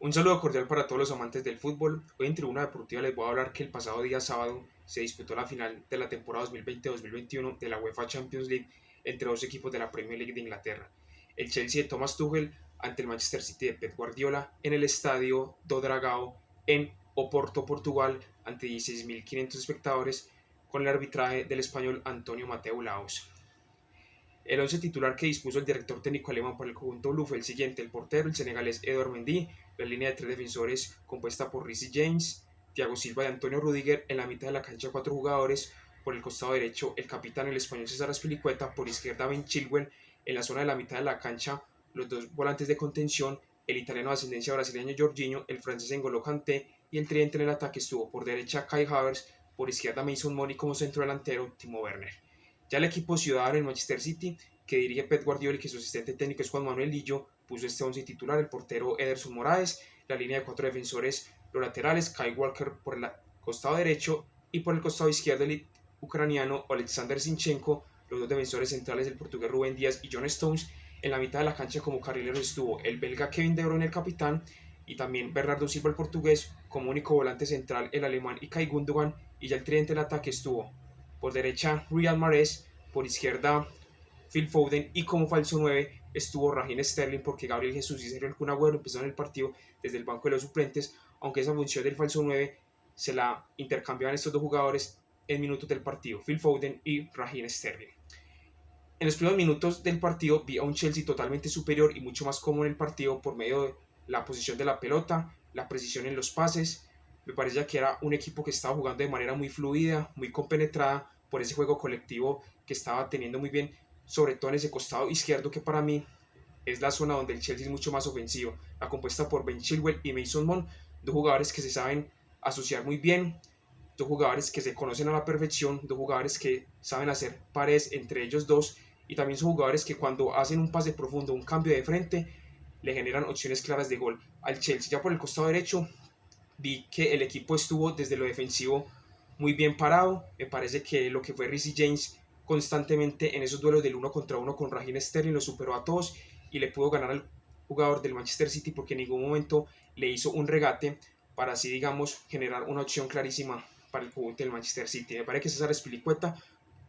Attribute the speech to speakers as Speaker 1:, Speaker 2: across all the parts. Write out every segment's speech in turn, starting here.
Speaker 1: Un saludo cordial para todos los amantes del fútbol. Hoy en Tribuna Deportiva les voy a hablar que el pasado día sábado se disputó la final de la temporada 2020-2021 de la UEFA Champions League entre dos equipos de la Premier League de Inglaterra. El Chelsea de Thomas Tuchel ante el Manchester City de Pep Guardiola en el estadio do Dragao en Oporto, Portugal, ante 16.500 espectadores con el arbitraje del español Antonio Mateu Laos. El once titular que dispuso el director técnico alemán para el conjunto blue fue el siguiente: el portero, el senegalés Edouard Mendy, la línea de tres defensores compuesta por Reece James, Thiago Silva y Antonio Rudiger, en la mitad de la cancha cuatro jugadores, por el costado derecho el capitán, el español César Azpilicueta, por izquierda Ben Chilwell, en la zona de la mitad de la cancha los dos volantes de contención, el italiano de ascendencia brasileña Jorginho, el francés N'Golo Kanté, y el tridente en el ataque estuvo por derecha Kai Havertz, por izquierda Mason Mount y como centro delantero Timo Werner. Ya el equipo ciudadano en Manchester City, que dirige Pep Guardiola y que su asistente técnico es Juan Manuel Lillo, puso este once titular: el portero Ederson Moraes, la línea de cuatro defensores, los laterales Kyle Walker por el costado derecho y por el costado izquierdo el ucraniano Alexander Zinchenko, los dos defensores centrales el portugués Rubén Díaz y John Stones. En la mitad de la cancha como carrilero estuvo el belga Kevin De Bruyne, el capitán, y también Bernardo Silva, el portugués, como único volante central el alemán Ilkay Gundogan, y ya el tridente del ataque estuvo por derecha Riyad Mahrez, por izquierda Phil Foden, y como falso 9 estuvo Raheem Sterling, porque Gabriel Jesús y Sergio Kun Agüero empezaron el partido desde el banco de los suplentes, aunque esa función del falso 9 se la intercambiaban estos dos jugadores en minutos del partido, Phil Foden y Raheem Sterling. En los primeros minutos del partido vi a un Chelsea totalmente superior y mucho más cómodo en el partido por medio de la posición de la pelota, la precisión en los pases. Me parecía que era un equipo que estaba jugando de manera muy fluida, muy compenetrada por ese juego colectivo que estaba teniendo muy bien, sobre todo en ese costado izquierdo, que para mí es la zona donde el Chelsea es mucho más ofensivo, la compuesta por Ben Chilwell y Mason Mount, dos jugadores que se saben asociar muy bien, dos jugadores que se conocen a la perfección, dos jugadores que saben hacer pares entre ellos dos, y también son jugadores que cuando hacen un pase profundo, un cambio de frente, le generan opciones claras de gol al Chelsea. Ya por el costado derecho vi que el equipo estuvo desde lo defensivo muy bien parado. Me parece que lo que fue Reece James constantemente en esos duelos del uno contra uno con Raheem Sterling lo superó a todos y le pudo ganar al jugador del Manchester City, porque en ningún momento le hizo un regate para así, digamos, generar una opción clarísima para el conjunto del Manchester City. Me parece que César Azpilicueta,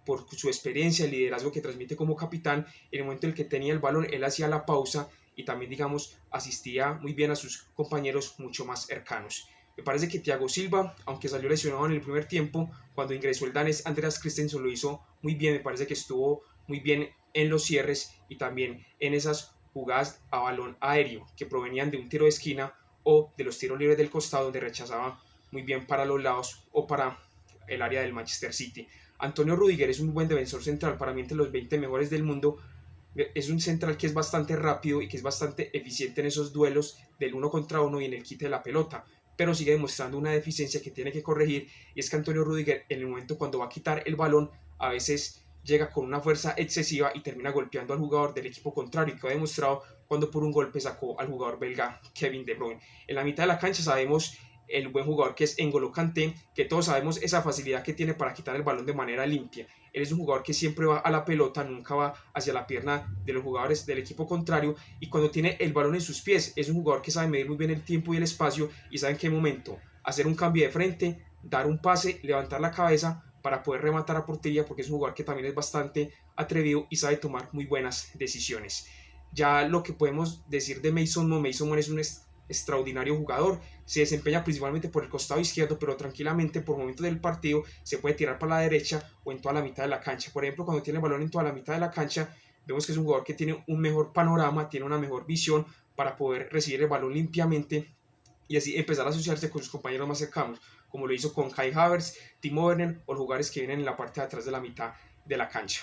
Speaker 1: por su experiencia, el liderazgo que transmite como capitán, en el momento en el que tenía el balón, él hacía la pausa y también, digamos, asistía muy bien a sus compañeros mucho más cercanos. Me parece que Thiago Silva, aunque salió lesionado en el primer tiempo, cuando ingresó el danés Andreas Christensen lo hizo muy bien. Me parece que estuvo muy bien en los cierres y también en esas jugadas a balón aéreo que provenían de un tiro de esquina o de los tiros libres del costado, donde rechazaba muy bien para los lados o para el área del Manchester City. Antonio Rudiger es un buen defensor central, para mí entre los 20 mejores del mundo. Es un central que es bastante rápido y que es bastante eficiente en esos duelos del uno contra uno y en el quite de la pelota, pero sigue demostrando una deficiencia que tiene que corregir, y es que Antonio Rudiger, en el momento cuando va a quitar el balón, a veces llega con una fuerza excesiva y termina golpeando al jugador del equipo contrario, que ha demostrado cuando por un golpe sacó al jugador belga Kevin De Bruyne. En la mitad de la cancha sabemos el buen jugador que es N'Golo Kanté, que todos sabemos esa facilidad que tiene para quitar el balón de manera limpia. Él es un jugador que siempre va a la pelota, nunca va hacia la pierna de los jugadores del equipo contrario, y cuando tiene el balón en sus pies es un jugador que sabe medir muy bien el tiempo y el espacio y sabe en qué momento hacer un cambio de frente, dar un pase, levantar la cabeza para poder rematar a portería, porque es un jugador que también es bastante atrevido y sabe tomar muy buenas decisiones. Ya lo que podemos decir de Mason Mount es un extraordinario jugador, se desempeña principalmente por el costado izquierdo, pero tranquilamente por momentos del partido se puede tirar para la derecha o en toda la mitad de la cancha. Por ejemplo, cuando tiene el balón en toda la mitad de la cancha, vemos que es un jugador que tiene un mejor panorama, tiene una mejor visión para poder recibir el balón limpiamente y así empezar a asociarse con sus compañeros más cercanos, como lo hizo con Kai Havertz, Timo Werner o los jugadores que vienen en la parte de atrás de la mitad de la cancha.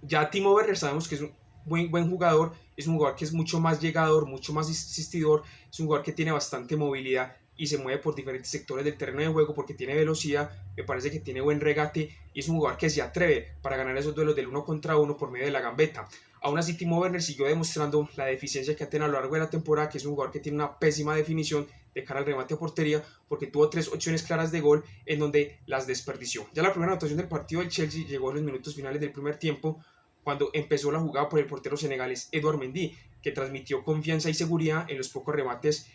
Speaker 1: Ya Timo Werner sabemos que es un buen jugador, es un jugador que es mucho más llegador, mucho más insistidor, es un jugador que tiene bastante movilidad y se mueve por diferentes sectores del terreno de juego porque tiene velocidad, me parece que tiene buen regate y es un jugador que se atreve para ganar esos duelos del uno contra uno por medio de la gambeta. Aún así, Timo Werner siguió demostrando la deficiencia que ha tenido a lo largo de la temporada, que es un jugador que tiene una pésima definición de cara al remate a portería, porque tuvo 3 opciones claras de gol en donde las desperdició. Ya la primera anotación del partido del Chelsea llegó en los minutos finales del primer tiempo, cuando empezó la jugada por el portero senegalés Edouard Mendy, que transmitió confianza y seguridad en los pocos remates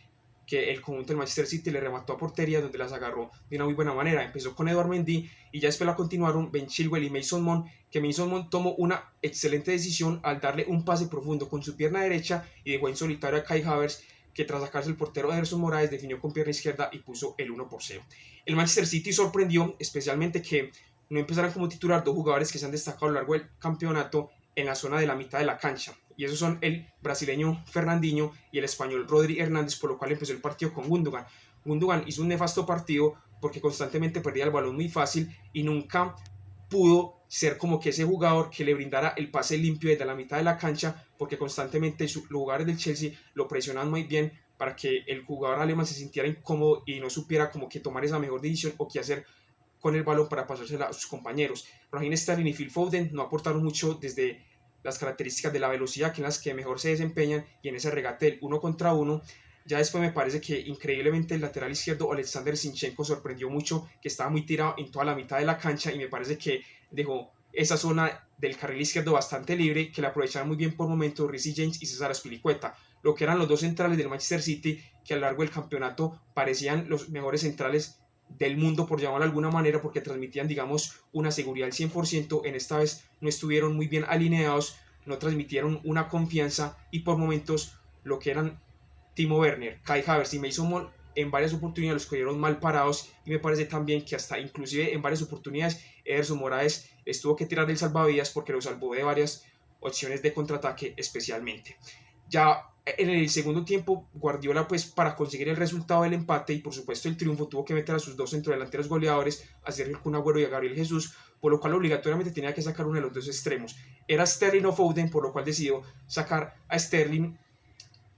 Speaker 1: que el conjunto del Manchester City le remató a portería, donde las agarró de una muy buena manera. Empezó con Edouard Mendy y ya después la continuaron Ben Chilwell y Mason Mount, que Mason Mount tomó una excelente decisión al darle un pase profundo con su pierna derecha y dejó en solitario a Kai Havertz, que tras sacarse el portero Ederson Moraes definió con pierna izquierda y puso el 1-0. El Manchester City sorprendió especialmente que no empezaran como titular dos jugadores que se han destacado a lo largo del campeonato en la zona de la mitad de la cancha, y esos son el brasileño Fernandinho y el español Rodri Hernández, por lo cual empezó el partido con Gundogan. Gundogan hizo un nefasto partido porque constantemente perdía el balón muy fácil y nunca pudo ser como que ese jugador que le brindara el pase limpio desde la mitad de la cancha, porque constantemente los jugadores del Chelsea lo presionan muy bien para que el jugador alemán se sintiera incómodo y no supiera como que tomar esa mejor decisión o qué hacer con el balón para pasársela a sus compañeros. Raheem Sterling y Phil Foden no aportaron mucho desde las características de la velocidad, que en las que mejor se desempeñan, y en ese regate del 1 contra 1. Ya después me parece que increíblemente el lateral izquierdo Alexander Zinchenko sorprendió mucho, que estaba muy tirado en toda la mitad de la cancha y me parece que dejó esa zona del carril izquierdo bastante libre, que la aprovecharon muy bien por momentos Reece James y César Azpilicueta, lo que eran los dos centrales del Manchester City, que a lo largo del campeonato parecían los mejores centrales del mundo, por llamarlo de alguna manera, porque transmitían, digamos, una seguridad al 100%. En esta vez no estuvieron muy bien alineados, no transmitieron una confianza, y por momentos lo que eran Timo Werner, Kai Havertz y Mason Mount en varias oportunidades los cogieron mal parados, y me parece también que hasta inclusive en varias oportunidades Ederson Moraes estuvo que tirar del salvavidas porque lo salvó de varias opciones de contraataque especialmente. Ya en el segundo tiempo, Guardiola, pues para conseguir el resultado del empate y por supuesto el triunfo, tuvo que meter a sus dos centrodelanteros goleadores, a Sergio Kun Agüero y a Gabriel Jesús, por lo cual obligatoriamente tenía que sacar uno de los dos extremos. Era Sterling o Foden, por lo cual decidió sacar a Sterling.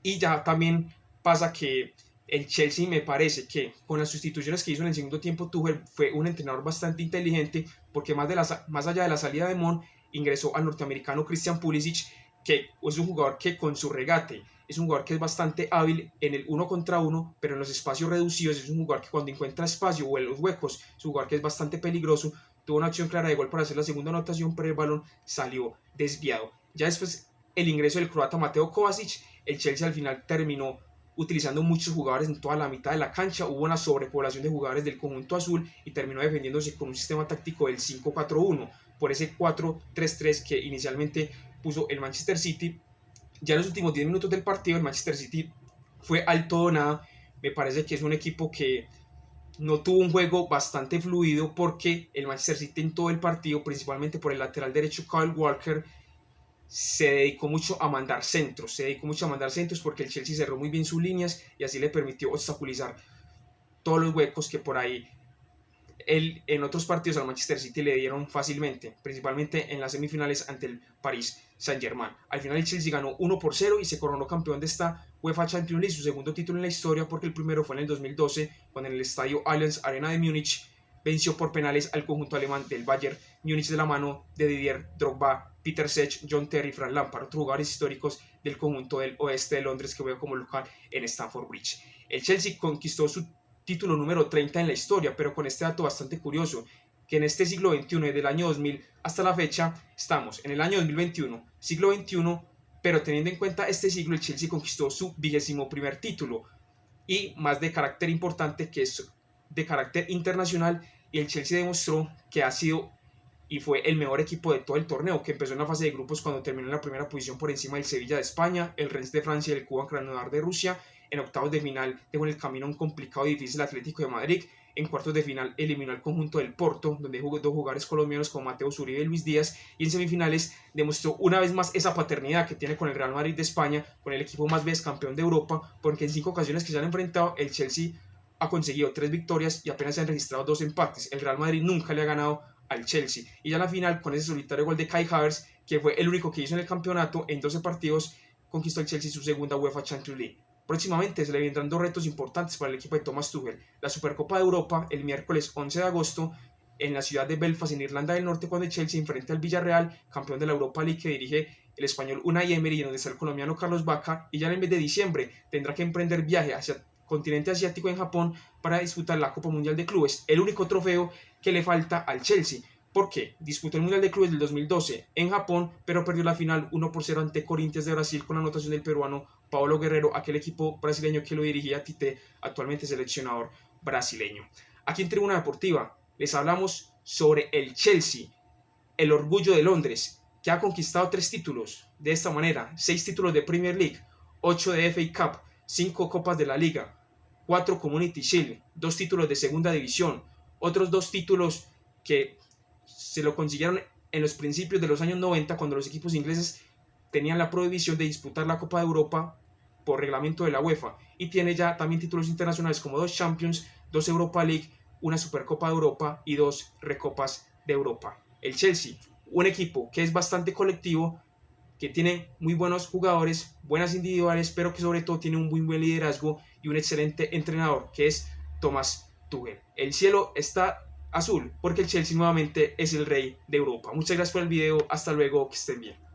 Speaker 1: Y ya también pasa que el Chelsea, me parece que con las sustituciones que hizo en el segundo tiempo, Tuchel fue un entrenador bastante inteligente, porque más allá de la salida de Mon, ingresó al norteamericano Christian Pulisic, que es un jugador que con su regate es un jugador que es bastante hábil en el 1 contra 1, pero en los espacios reducidos es un jugador que cuando encuentra espacio o en los huecos es un jugador que es bastante peligroso. Tuvo una acción clara de gol para hacer la segunda anotación, pero el balón salió desviado. Ya después el ingreso del croata Mateo Kovacic, el Chelsea al final terminó utilizando muchos jugadores en toda la mitad de la cancha. Hubo una sobrepoblación de jugadores del conjunto azul y terminó defendiéndose con un sistema táctico del 5-4-1 por ese 4-3-3 que inicialmente puso el Manchester City. Ya en los últimos 10 minutos del partido el Manchester City fue al todo nada. Me parece que es un equipo que no tuvo un juego bastante fluido, porque el Manchester City en todo el partido, principalmente por el lateral derecho Kyle Walker, se dedicó mucho a mandar centros, porque el Chelsea cerró muy bien sus líneas y así le permitió obstaculizar todos los huecos que por ahí en otros partidos al Manchester City le dieron fácilmente, principalmente en las semifinales ante el Paris Saint-Germain. Al final el Chelsea ganó 1-0 y se coronó campeón de esta UEFA Champions League, su segundo título en la historia, porque el primero fue en el 2012, cuando en el estadio Allianz Arena de Múnich venció por penales al conjunto alemán del Bayern Múnich de la mano de Didier Drogba, Peter Cech, John Terry y Frank Lampard, otros jugadores históricos del conjunto del oeste de Londres que juega como local en Stamford Bridge. El Chelsea conquistó su título número 30 en la historia, pero con este dato bastante curioso, que en este siglo XXI, desde el año 2000 hasta la fecha, estamos en el año 2021, siglo XXI, pero teniendo en cuenta este siglo, el Chelsea conquistó su 21º título, y más de carácter importante, que es de carácter internacional, y el Chelsea demostró que ha sido y fue el mejor equipo de todo el torneo, que empezó en la fase de grupos cuando terminó en la primera posición por encima del Sevilla de España, el Rennes de Francia y el Kuban Krasnodar de Rusia. En octavos de final dejó en el camino un complicado y difícil Atlético de Madrid. En cuartos de final eliminó al conjunto del Porto, donde jugó dos jugadores colombianos como Mateo Zuribe y Luis Díaz, y en semifinales demostró una vez más esa paternidad que tiene con el Real Madrid de España, con el equipo más veces campeón de Europa, porque en 5 ocasiones que se han enfrentado el Chelsea ha conseguido 3 victorias y apenas se han registrado 2 empates. El Real Madrid nunca le ha ganado al Chelsea, y ya en la final, con ese solitario gol de Kai Havertz, que fue el único que hizo en el campeonato en 12 partidos, conquistó el Chelsea su segunda UEFA Champions League. Próximamente se le vendrán 2 retos importantes para el equipo de Thomas Tuchel: la Supercopa de Europa el miércoles 11 de agosto en la ciudad de Belfast, en Irlanda del Norte, cuando el Chelsea enfrenta al Villarreal, campeón de la Europa League, que dirige el español Unai Emery, y donde está el colombiano Carlos Vaca. Y ya en el mes de diciembre tendrá que emprender viaje hacia el continente asiático, en Japón, para disputar la Copa Mundial de Clubes, el único trofeo que le falta al Chelsea, porque disputó el Mundial de Clubes del 2012 en Japón, pero perdió la final 1-0 ante Corinthians de Brasil, con la anotación del peruano Paulo Guerrero, aquel equipo brasileño que lo dirigía Tite, actualmente seleccionador brasileño. Aquí en Tribuna Deportiva les hablamos sobre el Chelsea, el orgullo de Londres, que ha conquistado 3 títulos de esta manera: 6 títulos de Premier League, 8 de FA Cup, 5 copas de la Liga, 4 Community Shield, 2 títulos de segunda división, otros 2 títulos que se lo consiguieron en los principios de los años 90, cuando los equipos ingleses tenían la prohibición de disputar la Copa de Europa por reglamento de la UEFA, y tiene ya también títulos internacionales como 2 Champions, 2 Europa League, una Supercopa de Europa y 2 Recopas de Europa. El Chelsea, un equipo que es bastante colectivo, que tiene muy buenos jugadores, buenas individuales, pero que sobre todo tiene un muy buen liderazgo y un excelente entrenador, que es Thomas Tuchel. El cielo está azul porque el Chelsea nuevamente es el rey de Europa. Muchas gracias por el video, hasta luego, que estén bien.